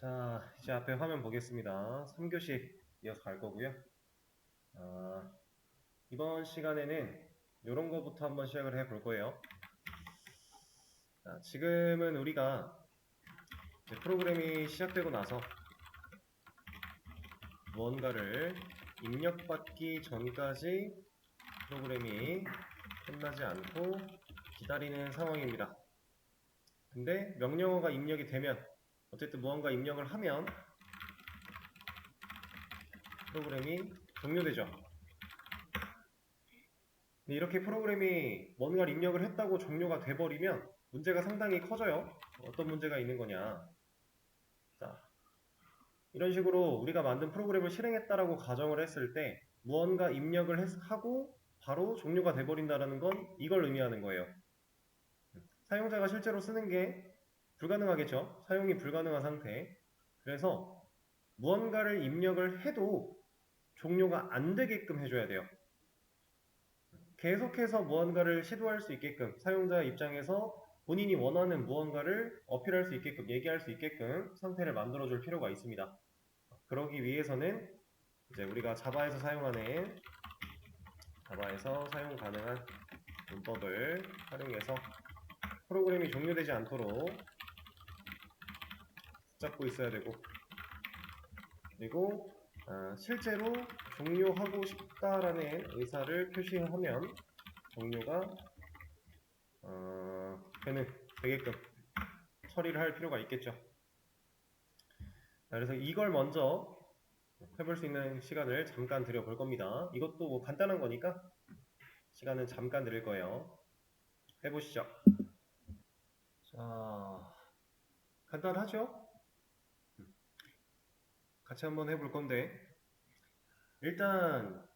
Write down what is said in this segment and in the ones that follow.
자, 이제 앞에 화면 보겠습니다. 3교시 이어서 갈 거고요. 이번 시간에는 이런 거부터 한번 시작을 해 볼 거예요. 자, 지금은 우리가 프로그램이 시작되고 나서 무언가를 입력받기 전까지 프로그램이 끝나지 않고 기다리는 상황입니다. 근데 명령어가 입력이 되면, 어쨌든 무언가 입력을 하면 프로그램이 종료되죠. 이렇게 프로그램이 뭔가를 입력을 했다고 종료가 돼버리면 문제가 상당히 커져요. 어떤 문제가 있는 거냐. 자, 이런 식으로 우리가 만든 프로그램을 실행했다라고 가정을 했을 때 무언가 입력을 하고 바로 종료가 돼버린다는 건 이걸 의미하는 거예요. 사용자가 실제로 쓰는 게 불가능하겠죠. 사용이 불가능한 상태. 그래서 무언가를 입력을 해도 종료가 안 되게끔 해줘야 돼요. 계속해서 무언가를 시도할 수 있게끔, 사용자 입장에서 본인이 원하는 무언가를 어필할 수 있게끔, 얘기할 수 있게끔 상태를 만들어줄 필요가 있습니다. 그러기 위해서는 이제 우리가 자바에서 사용 가능한 문법을 활용해서 프로그램이 종료되지 않도록 붙잡고 있어야 되고, 그리고 실제로 종료하고 싶다라는 의사를 표시하면 종료가 되게끔 처리를 할 필요가 있겠죠. 그래서 이걸 먼저 해볼 수 있는 시간을 잠깐 드려볼 겁니다. 이것도 뭐 간단한 거니까 시간은 잠깐 드릴 거예요. 해보시죠. 자, 간단하죠? 같이 한번 해볼 건데, 일단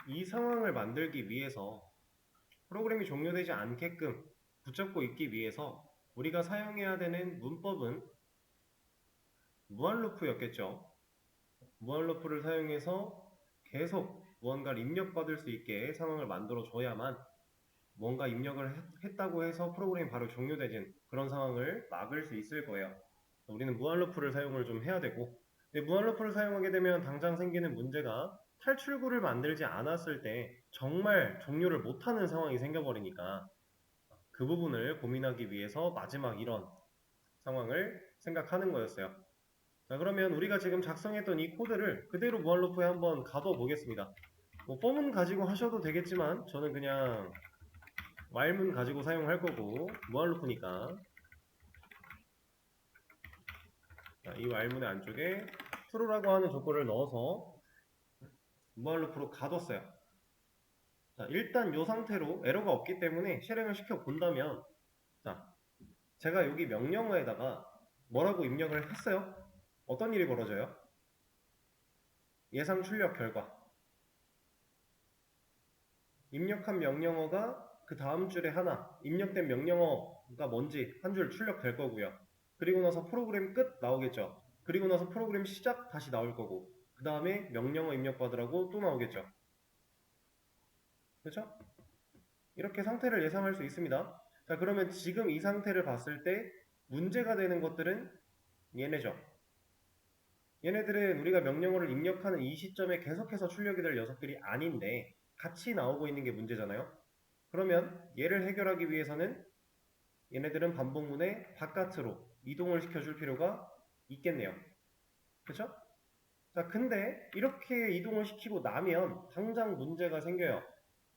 이 상황을 만들기 위해서 프로그램이 종료되지 않게끔 붙잡고 있기 위해서 우리가 사용해야 되는 문법은 무한루프였겠죠. 무한루프를 사용해서 계속 무언가를 입력받을 수 있게 상황을 만들어 줘야만 뭔가 입력을 했다고 해서 프로그램이 바로 종료되진 그런 상황을 막을 수 있을 거예요. 우리는 무한루프를 사용을 좀 해야 되고, 근데 무한루프를 사용하게 되면 당장 생기는 문제가 탈출구를 만들지 않았을 때 정말 종료를 못하는 상황이 생겨버리니까 그 부분을 고민하기 위해서 마지막 이런 상황을 생각하는 거였어요. 자, 그러면 우리가 지금 작성했던 이 코드를 그대로 무한루프에 한번 가둬 보겠습니다. 뭐 폼은 가지고 하셔도 되겠지만 저는 그냥 while문 가지고 사용할 거고, 무한루프니까. 자, 이 while문의 안쪽에 true라고 하는 조건을 넣어서 무한루프로 가뒀어요. 자, 일단 이 상태로 에러가 없기 때문에 실행을 시켜 본다면, 자, 제가 여기 명령어에다가 뭐라고 입력을 했어요? 어떤 일이 벌어져요? 예상 출력 결과. 입력한 명령어가 그 다음 줄에 하나, 입력된 명령어가 뭔지 한 줄 출력될 거고요. 그리고 나서 프로그램 끝 나오겠죠. 그리고 나서 프로그램 시작 다시 나올 거고, 그 다음에 명령어 입력받으라고 또 나오겠죠. 그렇죠? 이렇게 상태를 예상할 수 있습니다. 자, 그러면 지금 이 상태를 봤을 때 문제가 되는 것들은 얘네죠. 얘네들은 우리가 명령어를 입력하는 이 시점에 계속해서 출력이 될 녀석들이 아닌데 같이 나오고 있는 게 문제잖아요. 그러면 얘를 해결하기 위해서는 얘네들은 반복문의 바깥으로 이동을 시켜줄 필요가 있겠네요. 그쵸? 자, 근데 이렇게 이동을 시키고 나면 당장 문제가 생겨요.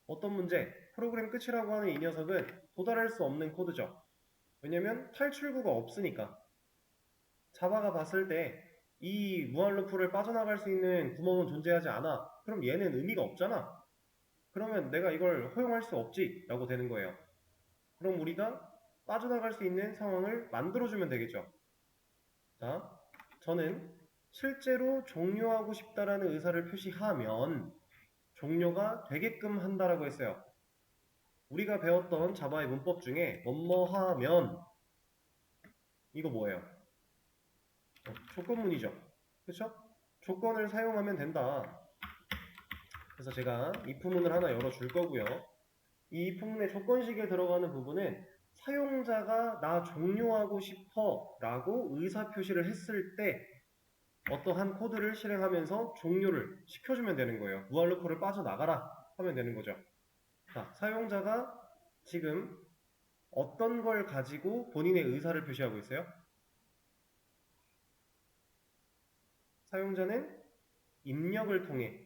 어떤 문제? 프로그램 끝이라고 하는 이 녀석은 도달할 수 없는 코드죠. 왜냐면 탈출구가 없으니까. 자바가 봤을 때 이 무한루프를 빠져나갈 수 있는 구멍은 존재하지 않아. 그럼 얘는 의미가 없잖아. 그러면 내가 이걸 허용할 수 없지 라고 되는 거예요. 그럼 우리가 빠져나갈 수 있는 상황을 만들어주면 되겠죠. 자, 저는 실제로 종료하고 싶다라는 의사를 표시하면 종료가 되게끔 한다라고 했어요. 우리가 배웠던 자바의 문법 중에 뭐뭐 하면, 이거 뭐예요? 조건문이죠. 그렇죠? 조건을 사용하면 된다. 그래서 제가 if문을 하나 열어줄 거고요. 이 if문의 조건식에 들어가는 부분은 사용자가 나 종료하고 싶어 라고 의사표시를 했을 때 어떠한 코드를 실행하면서 종료를 시켜주면 되는 거예요. 무한루프를 빠져나가라 하면 되는 거죠. 자, 사용자가 지금 어떤 걸 가지고 본인의 의사를 표시하고 있어요? 사용자는 입력을 통해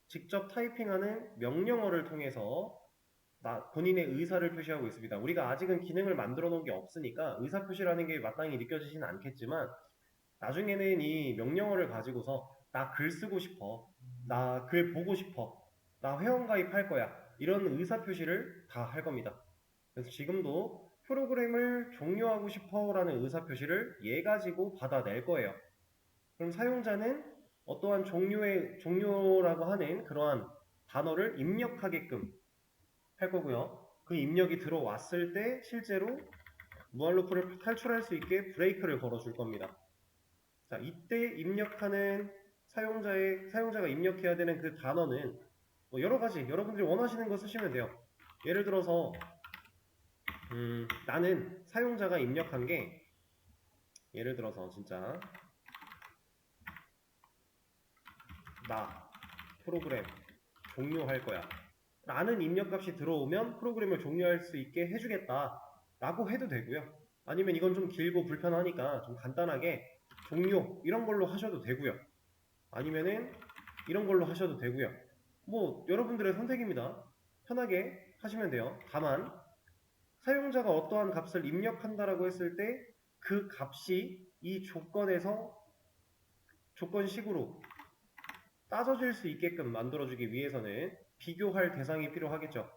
직접 타이핑하는 명령어를 통해서 본인의 의사를 표시하고 있습니다. 우리가 아직은 기능을 만들어 놓은 게 없으니까 의사 표시라는 게 마땅히 느껴지지는 않겠지만 나중에는 이 명령어를 가지고서 나 글 쓰고 싶어, 나 글 보고 싶어, 나 회원가입할 거야 이런 의사 표시를 다 할 겁니다. 그래서 지금도 프로그램을 종료하고 싶어 라는 의사 표시를 얘 가지고 받아낼 거예요. 그럼 사용자는 어떠한 종료라고 하는 그러한 단어를 입력하게끔 할 거고요. 그 입력이 들어왔을 때 실제로 무한루프를 탈출할 수 있게 브레이크를 걸어 줄 겁니다. 자, 이때 입력하는 사용자가 입력해야 되는 그 단어는 뭐 여러 가지 여러분들이 원하시는 거 쓰시면 돼요. 예를 들어서 나는 사용자가 입력한 게 예를 들어서 진짜 나 프로그램 종료할 거야 라는 입력값이 들어오면 프로그램을 종료할 수 있게 해주겠다 라고 해도 되고요. 아니면 이건 좀 길고 불편하니까 좀 간단하게 종료 이런 걸로 하셔도 되고요. 아니면은 이런 걸로 하셔도 되고요. 뭐 여러분들의 선택입니다. 편하게 하시면 돼요. 다만 사용자가 어떠한 값을 입력한다라고 했을 때 그 값이 이 조건에서 조건식으로 따져질 수 있게끔 만들어주기 위해서는 비교할 대상이 필요하겠죠.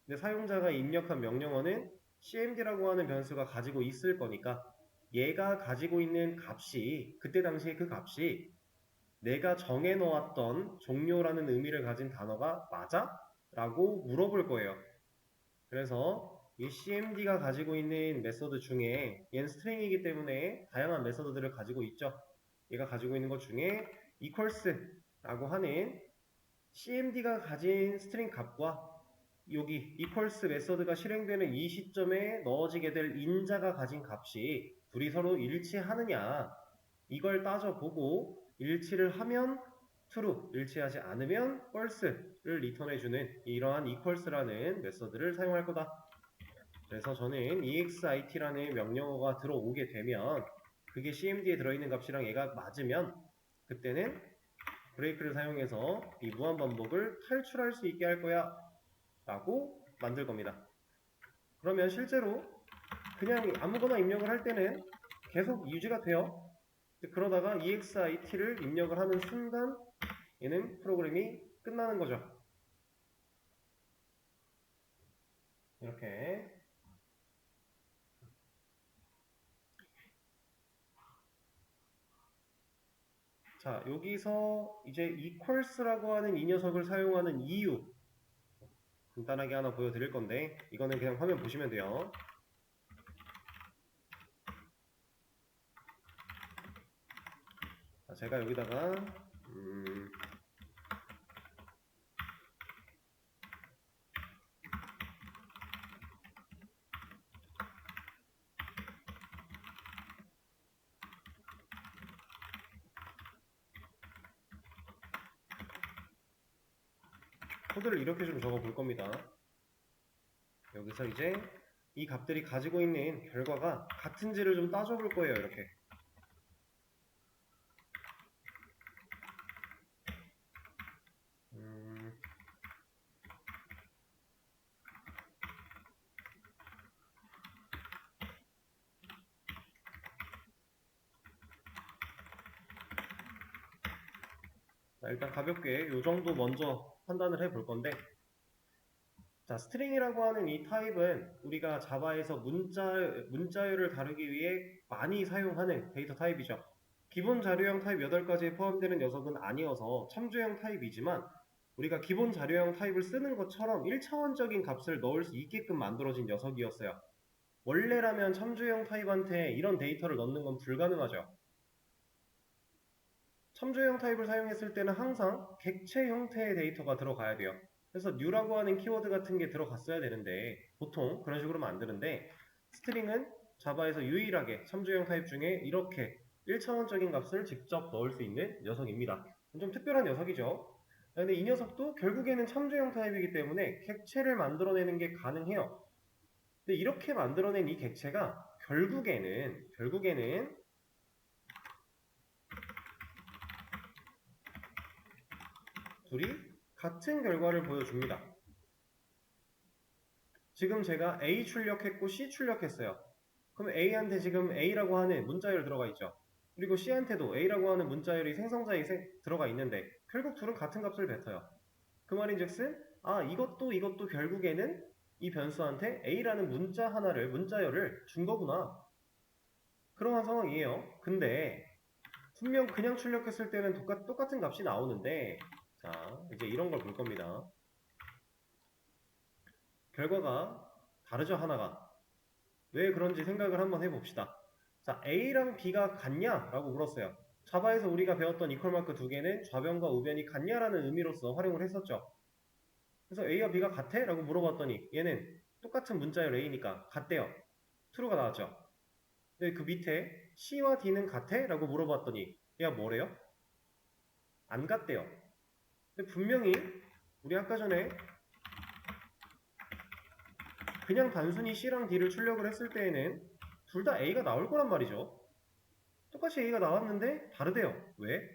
근데 사용자가 입력한 명령어는 cmd라고 하는 변수가 가지고 있을 거니까 얘가 가지고 있는 값이 그때 당시에 그 값이 내가 정해놓았던 종료라는 의미를 가진 단어가 맞아? 라고 물어볼 거예요. 그래서 이 cmd가 가지고 있는 메서드 중에 얘는 스트링이기 때문에 다양한 메서드들을 가지고 있죠. 얘가 가지고 있는 것 중에 equals라고 하는 cmd가 가진 스트링 값과 여기 equals 메서드가 실행되는 이 시점에 넣어지게 될 인자가 가진 값이 둘이 서로 일치하느냐 이걸 따져보고 일치를 하면 true, 일치하지 않으면 false를 리턴해주는 이러한 equals라는 메서드를 사용할 거다. 그래서 저는 exit라는 명령어가 들어오게 되면 그게 cmd에 들어있는 값이랑 얘가 맞으면 그때는 브레이크를 사용해서 이 무한반복을 탈출할 수 있게 할 거야 라고 만들 겁니다. 그러면 실제로 그냥 아무거나 입력을 할 때는 계속 유지가 돼요. 그러다가 exit를 입력을 하는 순간 얘는 프로그램이 끝나는 거죠. 이렇게 자 여기서 이제 equals라고 하는 이 녀석을 사용하는 이유 간단하게 하나 보여드릴 건데 이거는 그냥 화면 보시면 돼요. 자, 제가 여기다가 코드를 이렇게 좀 적어 볼 겁니다. 여기서 이제 이 값들이 가지고 있는 결과가 같은지를 좀 따져 볼 거예요. 이렇게 자, 일단 가볍게 이 정도 먼저 판단을 해 볼 건데 자, 스트링이라고 하는 이 타입은 우리가 자바에서 문자열을 다루기 위해 많이 사용하는 데이터 타입이죠. 기본 자료형 타입 8가지에 포함되는 녀석은 아니어서 참조형 타입이지만 우리가 기본 자료형 타입을 쓰는 것처럼 1차원적인 값을 넣을 수 있게끔 만들어진 녀석이었어요. 원래라면 참조형 타입한테 이런 데이터를 넣는 건 불가능하죠. 참조형 타입을 사용했을 때는 항상 객체 형태의 데이터가 들어가야 돼요. 그래서 new라고 하는 키워드 같은 게 들어갔어야 되는데 보통 그런 식으로 만드는데 스트링은 자바에서 유일하게 참조형 타입 중에 이렇게 1차원적인 값을 직접 넣을 수 있는 녀석입니다. 좀 특별한 녀석이죠. 근데 이 녀석도 결국에는 참조형 타입이기 때문에 객체를 만들어내는 게 가능해요. 근데 이렇게 만들어낸 이 객체가 결국에는 둘이 같은 결과를 보여줍니다. 지금 제가 A 출력했고 C 출력했어요. 그럼 A한테 지금 A라고 하는 문자열 들어가 있죠. 그리고 C한테도 A라고 하는 문자열이 생성자에 들어가 있는데 결국 둘은 같은 값을 뱉어요. 그 말인즉슨 이것도 결국에는 이 변수한테 A라는 문자열을 준 거구나. 그러한 상황이에요. 근데 분명 그냥 출력했을 때는 똑같은 값이 나오는데 자 이제 이런 걸 볼 겁니다. 결과가 다르죠 하나가. 왜 그런지 생각을 한번 해봅시다. 자, A랑 B가 같냐? 라고 물었어요. 자바에서 우리가 배웠던 이퀄마크 두 개는 좌변과 우변이 같냐라는 의미로서 활용을 했었죠. 그래서 A와 B가 같아? 라고 물어봤더니 얘는 똑같은 문자열 A니까 같대요. true가 나왔죠. 근데 그 밑에 C와 D는 같아? 라고 물어봤더니 얘가 뭐래요? 안 같대요. 근데 분명히 우리 아까 전에 그냥 단순히 C랑 D를 출력을 했을 때에는 둘 다 A가 나올 거란 말이죠. 똑같이 A가 나왔는데 다르대요. 왜?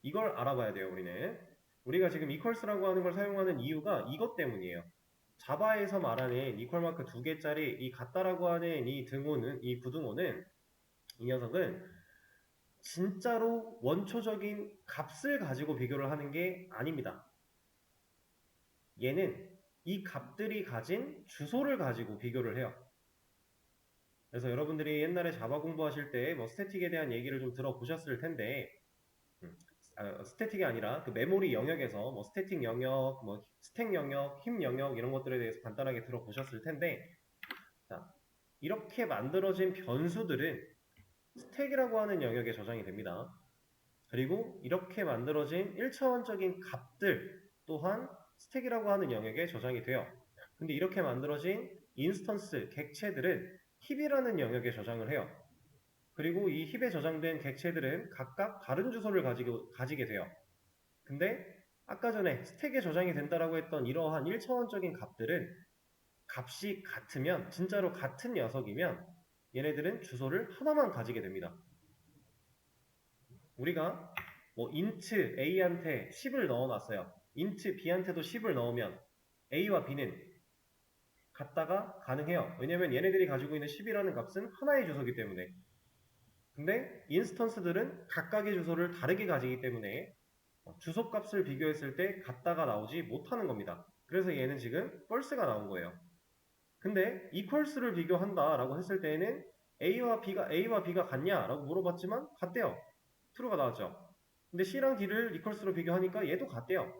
이걸 알아봐야 돼요, 우리는. 우리가 지금 equals라고 하는 걸 사용하는 이유가 이것 때문이에요. 자바에서 말하는 이퀄 마크 두 개짜리 이 같다라고 하는 이 구등호는 이 녀석은 진짜로 원초적인 값을 가지고 비교를 하는 게 아닙니다. 얘는 이 값들이 가진 주소를 가지고 비교를 해요. 그래서 여러분들이 옛날에 자바 공부하실 때 뭐 스태틱에 대한 얘기를 좀 들어보셨을 텐데 스태틱이 아니라 그 메모리 영역에서 뭐 스태틱 영역, 뭐 스택 영역, 힙 영역 이런 것들에 대해서 간단하게 들어보셨을 텐데 자, 이렇게 만들어진 변수들은 스택이라고 하는 영역에 저장이 됩니다. 그리고 이렇게 만들어진 1차원적인 값들 또한 스택이라고 하는 영역에 저장이 돼요. 근데 이렇게 만들어진 인스턴스, 객체들은 힙이라는 영역에 저장을 해요. 그리고 이 힙에 저장된 객체들은 각각 다른 주소를 가지게 돼요. 근데 아까 전에 스택에 저장이 된다라고 했던 이러한 1차원적인 값들은 값이 같으면 진짜로 같은 녀석이면 얘네들은 주소를 하나만 가지게 됩니다. 우리가 뭐 int a한테 10을 넣어놨어요. int b한테도 10을 넣으면 a와 b는 같다가 가능해요. 왜냐면 얘네들이 가지고 있는 10이라는 값은 하나의 주소이기 때문에. 근데 인스턴스들은 각각의 주소를 다르게 가지기 때문에 주소값을 비교했을 때 같다가 나오지 못하는 겁니다. 그래서 얘는 지금 false가 나온 거예요. 근데 equals를 비교한다 라고 했을 때에는 A와 B가 같냐? 라고 물어봤지만 같대요. true가 나왔죠. 근데 C랑 D를 equals로 비교하니까 얘도 같대요.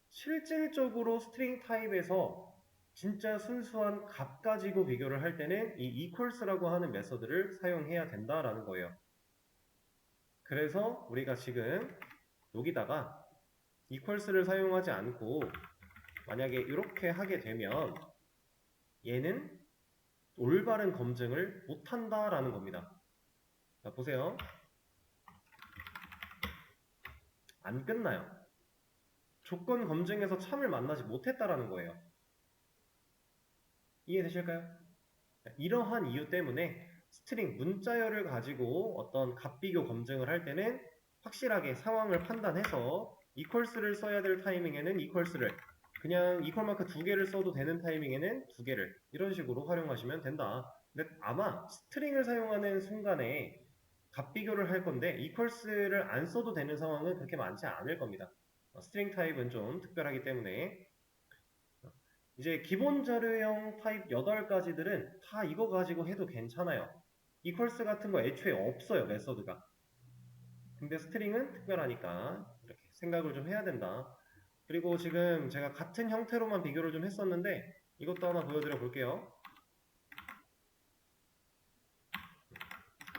실질적으로 스트링 타입에서 진짜 순수한 값 가지고 비교를 할 때는 이 equals라고 하는 메서드를 사용해야 된다라는 거예요. 그래서 우리가 지금 여기다가 equals를 사용하지 않고 만약에 이렇게 하게 되면 얘는 올바른 검증을 못한다라는 겁니다. 자, 보세요. 안 끝나요. 조건 검증에서 참을 만나지 못했다라는 거예요. 이해되실까요? 이러한 이유 때문에 스트링 문자열을 가지고 어떤 값비교 검증을 할 때는 확실하게 상황을 판단해서 equals를 써야 될 타이밍에는 equals를 그냥 equal 마크 두 개를 써도 되는 타이밍에는 두 개를 이런 식으로 활용하시면 된다. 근데 아마 스트링을 사용하는 순간에 값비교를 할 건데 equals를 안 써도 되는 상황은 그렇게 많지 않을 겁니다. 스트링 타입은 좀 특별하기 때문에 이제 기본 자료형 타입 8가지들은 다 이거 가지고 해도 괜찮아요. equals 같은 거 애초에 없어요, 메서드가. 근데 스트링은 특별하니까 이렇게 생각을 좀 해야 된다. 그리고 지금 제가 같은 형태로만 비교를 좀 했었는데 이것도 하나 보여드려 볼게요.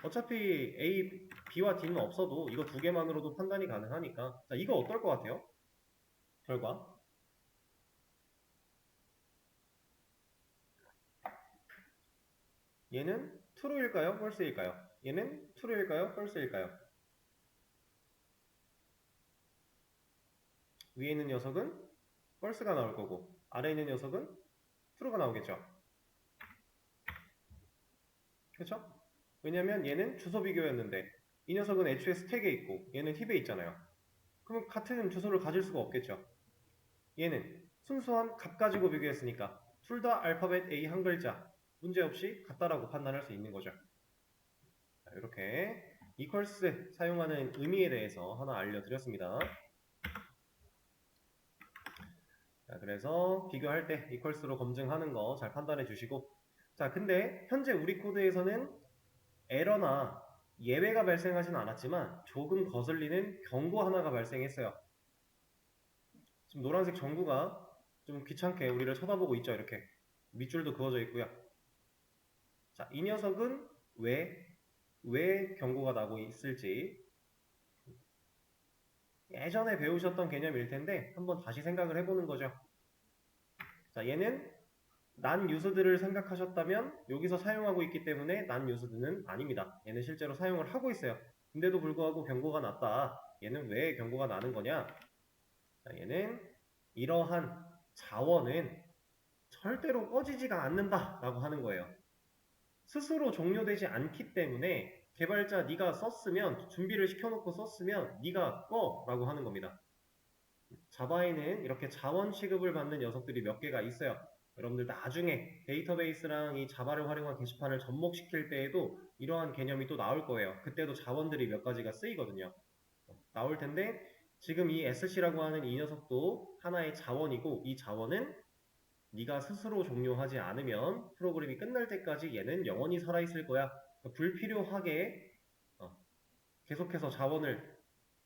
어차피 A, B와 D는 없어도 이거 두 개만으로도 판단이 가능하니까 자, 이거 어떨 것 같아요? 결과 얘는 true일까요? false일까요? 얘는 true일까요? false일까요? 위에 있는 녀석은 false가 나올 거고 아래에 있는 녀석은 true가 나오겠죠. 그렇죠? 왜냐면 얘는 주소 비교였는데 이 녀석은 애초에 스택에 있고 얘는 힙에 있잖아요. 그럼 같은 주소를 가질 수가 없겠죠. 얘는 순수한 값 가지고 비교했으니까 둘 다 알파벳 A 한 글자 문제없이 같다라고 판단할 수 있는 거죠. 자, 이렇게 equals 사용하는 의미에 대해서 하나 알려드렸습니다. 자, 그래서 비교할 때 equals로 검증하는 거 잘 판단해 주시고, 자, 근데 현재 우리 코드에서는 에러나 예외가 발생하진 않았지만 조금 거슬리는 경고 하나가 발생했어요. 지금 노란색 전구가 좀 귀찮게 우리를 쳐다보고 있죠. 이렇게 밑줄도 그어져 있고요. 자, 이 녀석은 왜 경고가 나고 있을지 예전에 배우셨던 개념일 텐데 한번 다시 생각을 해보는 거죠. 자, 얘는 난 유스들을 생각하셨다면 여기서 사용하고 있기 때문에 난 유스드는 아닙니다. 얘는 실제로 사용을 하고 있어요. 근데도 불구하고 경고가 났다. 얘는 왜 경고가 나는 거냐? 자, 얘는 이러한 자원은 절대로 꺼지지가 않는다 라고 하는 거예요. 스스로 종료되지 않기 때문에 개발자 네가 썼으면 준비를 시켜놓고 썼으면 네가 꺼 라고 하는 겁니다. 자바에는 이렇게 자원 취급을 받는 녀석들이 몇 개가 있어요. 여러분들 나중에 데이터베이스랑 이 자바를 활용한 게시판을 접목시킬 때에도 이러한 개념이 또 나올 거예요. 그때도 자원들이 몇 가지가 쓰이거든요. 나올 텐데 지금 이 SC라고 하는 이 녀석도 하나의 자원이고 이 자원은 네가 스스로 종료하지 않으면 프로그램이 끝날 때까지 얘는 영원히 살아있을 거야. 불필요하게 계속해서 자원을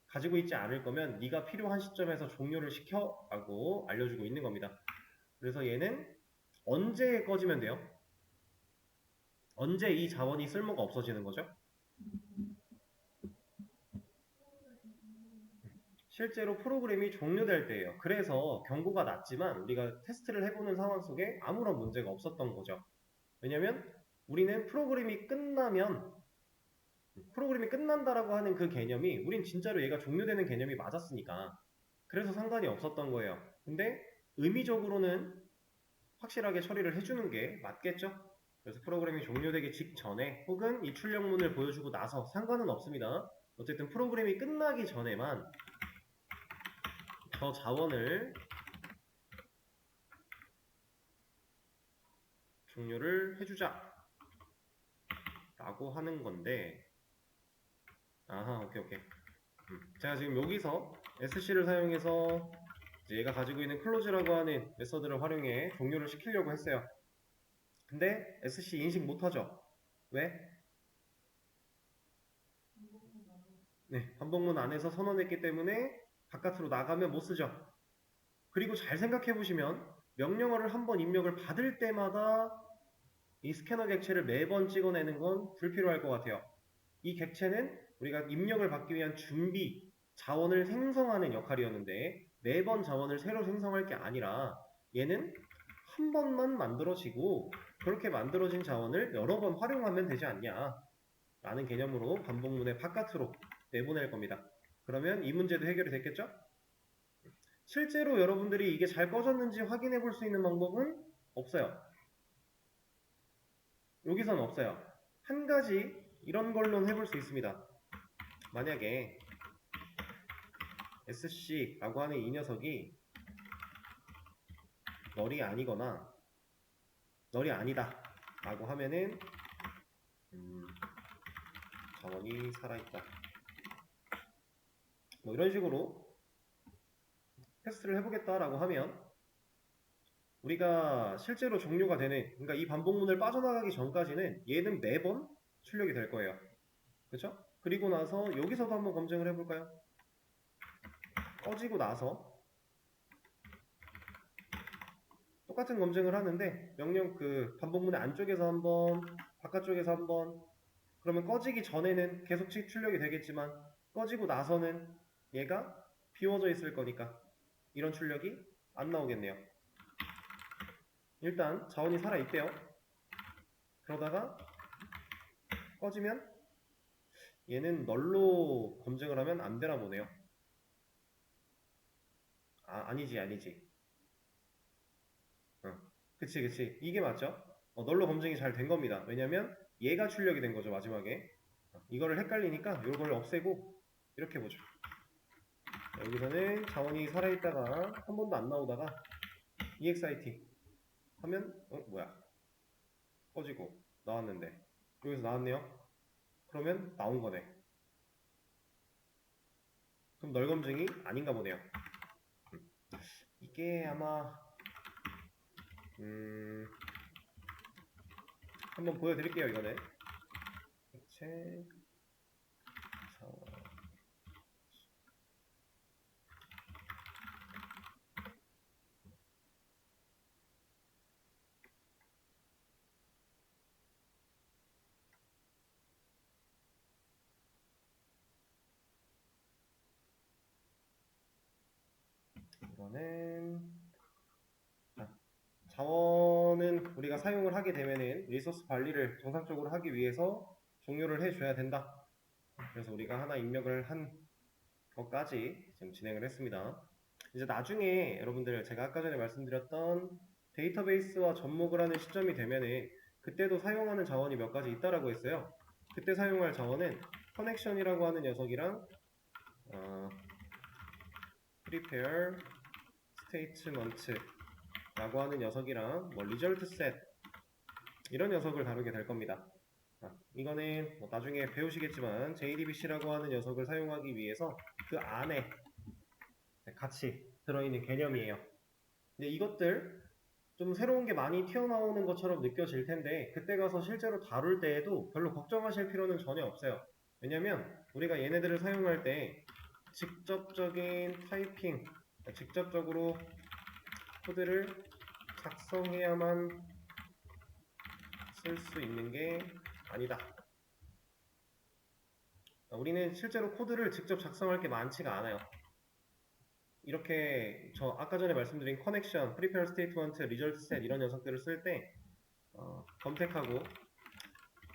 가지고 있지 않을 거면 네가 필요한 시점에서 종료를 시켜 라고 알려주고 있는 겁니다. 그래서 얘는 언제 꺼지면 돼요? 언제 이 자원이 쓸모가 없어지는 거죠? 실제로 프로그램이 종료될 때예요. 그래서 경고가 났지만 우리가 테스트를 해보는 상황 속에 아무런 문제가 없었던 거죠. 왜냐면 우리는 프로그램이 끝난다라고 하는 그 개념이 우린 진짜로 얘가 종료되는 개념이 맞았으니까 그래서 상관이 없었던 거예요. 근데 의미적으로는 확실하게 처리를 해주는 게 맞겠죠? 그래서 프로그램이 종료되기 직전에 혹은 이 출력문을 보여주고 나서 상관은 없습니다. 어쨌든 프로그램이 끝나기 전에만 저 자원을 종료를 해주자 라고 하는 건데 아하 오케이 제가 지금 여기서 SC를 사용해서 얘가 가지고 있는 클로즈라고 하는 메서드를 활용해 종료를 시키려고 했어요. 근데 SC 인식 못하죠? 왜? 네, 반복문 안에서 선언했기 때문에 바깥으로 나가면 못 쓰죠. 그리고 잘 생각해 보시면 명령어를 한번 입력을 받을 때마다 이 스캐너 객체를 매번 찍어내는 건 불필요할 것 같아요. 이 객체는 우리가 입력을 받기 위한 준비, 자원을 생성하는 역할이었는데 매번 자원을 새로 생성할 게 아니라 얘는 한 번만 만들어지고 그렇게 만들어진 자원을 여러 번 활용하면 되지 않냐 라는 개념으로 반복문의 바깥으로 내보낼 겁니다. 그러면 이 문제도 해결이 됐겠죠? 실제로 여러분들이 이게 잘 꺼졌는지 확인해 볼 수 있는 방법은 없어요. 여기선 없어요. 한 가지 이런 걸로는 해볼 수 있습니다. 만약에 SC라고 하는 이 녀석이 널이 아니거나 널이 아니다 라고 하면은 자원이 살아있다 뭐 이런 식으로 테스트를 해보겠다라고 하면 우리가 실제로 종료가 되는 그러니까 이 반복문을 빠져나가기 전까지는 얘는 매번 출력이 될 거예요. 그렇죠? 그리고 나서 여기서도 한번 검증을 해볼까요? 꺼지고 나서 똑같은 검증을 하는데 명령 그 반복문의 안쪽에서 한번 바깥쪽에서 한번 그러면 꺼지기 전에는 계속 출력이 되겠지만 꺼지고 나서는 얘가 비워져 있을 거니까 이런 출력이 안 나오겠네요. 일단 자원이 살아있대요. 그러다가 꺼지면 얘는 널로 검증을 하면 안 되나 보네요. 아니지. 그치. 이게 맞죠? 널로 검증이 잘 된 겁니다. 왜냐면 얘가 출력이 된 거죠, 마지막에. 이거를 헷갈리니까 이걸 없애고 이렇게 보죠. 여기서는 자원이 살아있다가 한 번도 안 나오다가 EXIT 하면 뭐야? 꺼지고 나왔는데 여기서 나왔네요. 그러면 나온 거네. 그럼 널 검증이 아닌가 보네요. 이게 아마 한번 보여드릴게요. 이거는 액체 자원. 이거는 자원은 우리가 사용을 하게 되면은 리소스 관리를 정상적으로 하기 위해서 종료를 해줘야 된다. 그래서 우리가 하나 입력을 한 것까지 지금 진행을 했습니다. 이제 나중에 여러분들 제가 아까 전에 말씀드렸던 데이터베이스와 접목을 하는 시점이 되면은 그때도 사용하는 자원이 몇 가지 있다라고 했어요. 그때 사용할 자원은 커넥션이라고 하는 녀석이랑 prepare statement 라고 하는 녀석이랑 뭐 result set 이런 녀석을 다루게 될 겁니다. 이거는 뭐 나중에 배우시겠지만 JDBC라고 하는 녀석을 사용하기 위해서 그 안에 같이 들어있는 개념이에요. 근데 이것들 좀 새로운 게 많이 튀어나오는 것처럼 느껴질 텐데 그때 가서 실제로 다룰 때에도 별로 걱정하실 필요는 전혀 없어요. 왜냐면 우리가 얘네들을 사용할 때 직접적인 타이핑, 직접적으로 코드를 작성해야만 쓸 수 있는 게 아니다. 우리는 실제로 코드를 직접 작성할 게 많지가 않아요. 이렇게 저 아까 전에 말씀드린 커넥션, prepare statement, result set 이런 녀석들을 쓸 때 검색하고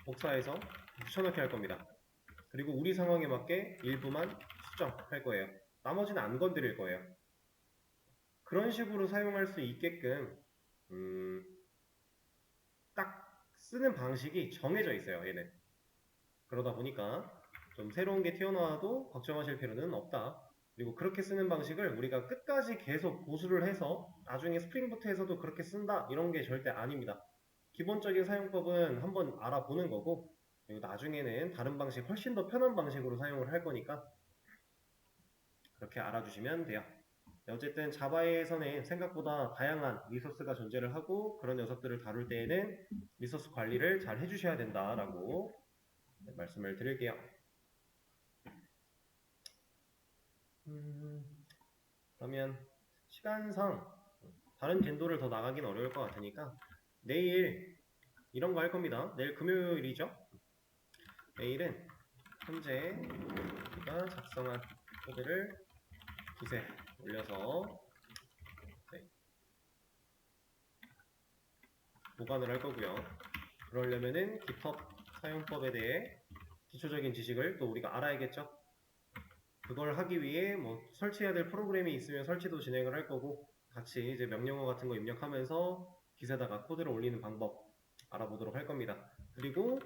복사해서 붙여넣기 할 겁니다. 그리고 우리 상황에 맞게 일부만 수정할 거예요. 나머지는 안 건드릴 거예요. 그런 식으로 사용할 수 있게끔 딱 쓰는 방식이 정해져 있어요. 얘는. 그러다 보니까 좀 새로운 게 튀어나와도 걱정하실 필요는 없다. 그리고 그렇게 쓰는 방식을 우리가 끝까지 계속 고수를 해서 나중에 스프링부트에서도 그렇게 쓴다 이런 게 절대 아닙니다. 기본적인 사용법은 한번 알아보는 거고 그리고 나중에는 다른 방식 훨씬 더 편한 방식으로 사용을 할 거니까 그렇게 알아주시면 돼요. 어쨌든 자바에서는 생각보다 다양한 리소스가 존재를 하고 그런 녀석들을 다룰 때에는 리소스 관리를 잘 해주셔야 된다라고 말씀을 드릴게요. 그러면 시간상 다른 진도를 더 나가긴 어려울 것 같으니까 내일 이런 거 할 겁니다. 내일 금요일이죠? 내일은 현재 우리가 작성한 코드를 두세 올려서 보관을 할 거고요. 그러려면은 GitHub 사용법에 대해 기초적인 지식을 또 우리가 알아야겠죠? 그걸 하기 위해 뭐 설치해야 될 프로그램이 있으면 설치도 진행을 할 거고 같이 이제 명령어 같은 거 입력하면서 깃에다가 코드를 올리는 방법 알아보도록 할 겁니다. 그리고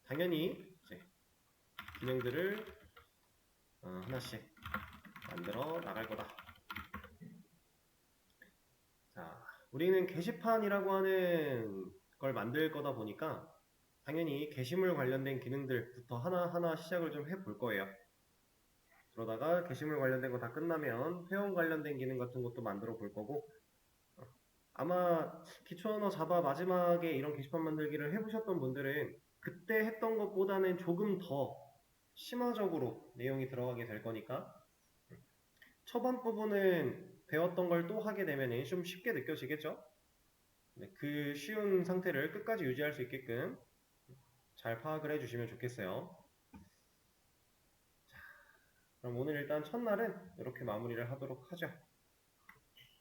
당연히 이제 기능들을 하나씩 만들어 나갈 거다. 자, 우리는 게시판이라고 하는 걸 만들 거다 보니까 당연히 게시물 관련된 기능들부터 하나하나 시작을 좀 해볼 거예요. 그러다가 게시물 관련된 거 다 끝나면 회원 관련된 기능 같은 것도 만들어 볼 거고 아마 기초 언어 자바 마지막에 이런 게시판 만들기를 해보셨던 분들은 그때 했던 것보다는 조금 더 심화적으로 내용이 들어가게 될 거니까 초반 부분은 배웠던 걸 또 하게 되면 좀 쉽게 느껴지겠죠? 그 쉬운 상태를 끝까지 유지할 수 있게끔 잘 파악을 해주시면 좋겠어요. 자, 그럼 오늘 일단 첫날은 이렇게 마무리를 하도록 하죠.